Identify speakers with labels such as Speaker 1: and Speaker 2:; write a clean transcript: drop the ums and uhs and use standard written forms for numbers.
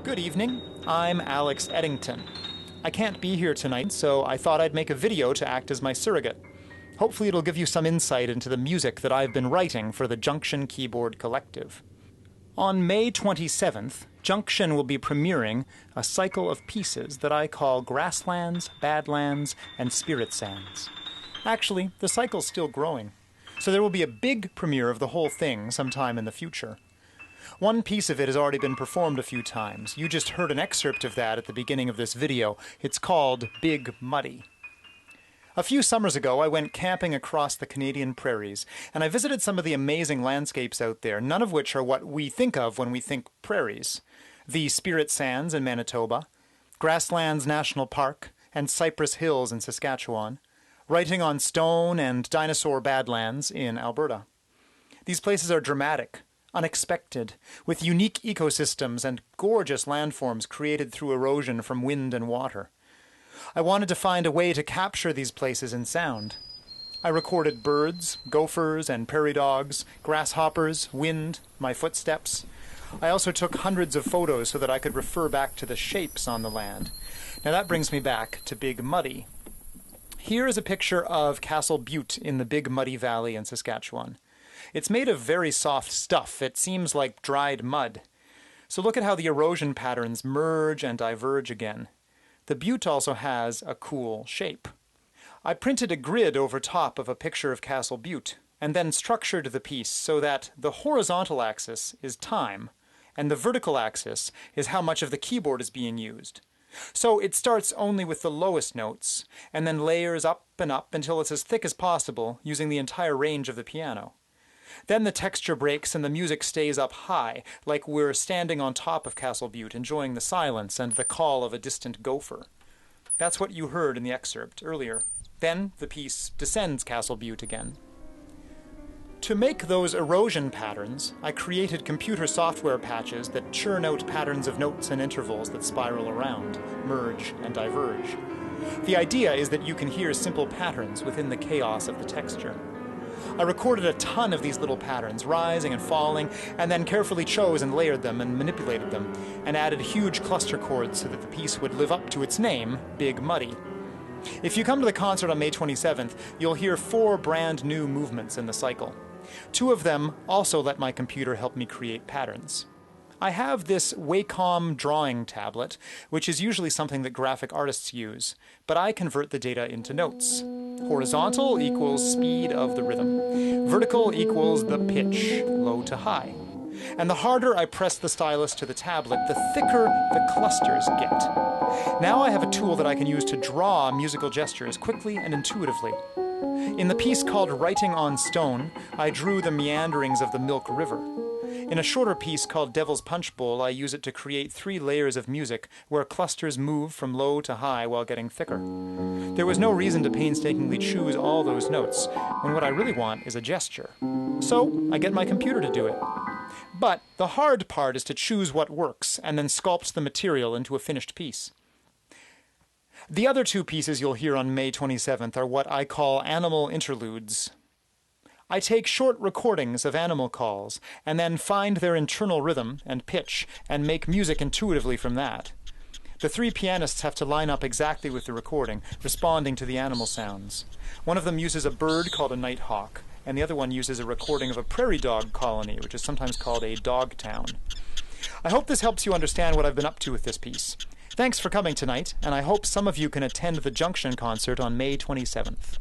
Speaker 1: Good evening, I'm Alex Eddington. I can't be here tonight, so I thought I'd make a video to act as my surrogate. Hopefully it'll give you some insight into the music that I've been writing for the junctQín Keyboard Collective. On May 27th, junctQín will be premiering a cycle of pieces that I call Grasslands, Badlands, and Spirit Sands. Actually, the cycle's still growing, so there will be a big premiere of the whole thing sometime in the future. One piece of it has already been performed a few times. You just heard an excerpt of that at the beginning of this video. It's called Big Muddy. A few summers ago, I went camping across the Canadian prairies, and I visited some of the amazing landscapes out there, none of which are what we think of when we think prairies. The Spirit Sands in Manitoba, Grasslands National Park, and Cypress Hills in Saskatchewan, Writing on Stone and Dinosaur Badlands in Alberta. These places are dramatic, unexpected, with unique ecosystems and gorgeous landforms created through erosion from wind and water. I wanted to find a way to capture these places in sound. I recorded birds, gophers and prairie dogs, grasshoppers, wind, my footsteps. I also took hundreds of photos so that I could refer back to the shapes on the land. Now that brings me back to Big Muddy. Here is a picture of Castle Butte in the Big Muddy Valley in Saskatchewan. It's made of very soft stuff. It seems like dried mud. So look at how the erosion patterns merge and diverge again. The butte also has a cool shape. I printed a grid over top of a picture of Castle Butte, and then structured the piece so that the horizontal axis is time, and the vertical axis is how much of the keyboard is being used. So it starts only with the lowest notes, and then layers up and up until it's as thick as possible, using the entire range of the piano. Then the texture breaks and the music stays up high, like we're standing on top of Castle Butte, enjoying the silence and the call of a distant gopher. That's what you heard in the excerpt earlier. Then the piece descends Castle Butte again. To make those erosion patterns, I created computer software patches that churn out patterns of notes and intervals that spiral around, merge, and diverge. The idea is that you can hear simple patterns within the chaos of the texture. I recorded a ton of these little patterns, rising and falling, and then carefully chose and layered them and manipulated them, and added huge cluster chords so that the piece would live up to its name, Big Muddy. If you come to the concert on May 27th, you'll hear 4 brand new movements in the cycle. 2 of them also let my computer help me create patterns. I have this Wacom drawing tablet, which is usually something that graphic artists use, but I convert the data into notes. Horizontal equals speed of the rhythm. Vertical equals the pitch, low to high. And the harder I press the stylus to the tablet, the thicker the clusters get. Now I have a tool that I can use to draw musical gestures quickly and intuitively. In the piece called Writing on Stone, I drew the meanderings of the Milk River. In a shorter piece called Devil's Punch Bowl, I use it to create 3 layers of music where clusters move from low to high while getting thicker. There was no reason to painstakingly choose all those notes, when what I really want is a gesture. So I get my computer to do it. But the hard part is to choose what works and then sculpt the material into a finished piece. The other 2 pieces you'll hear on May 27th are what I call animal interludes. I take short recordings of animal calls and then find their internal rhythm and pitch and make music intuitively from that. The 3 pianists have to line up exactly with the recording, responding to the animal sounds. One of them uses a bird called a nighthawk, and the other one uses a recording of a prairie dog colony, which is sometimes called a dog town. I hope this helps you understand what I've been up to with this piece. Thanks for coming tonight, and I hope some of you can attend the junctQín concert on May 27th.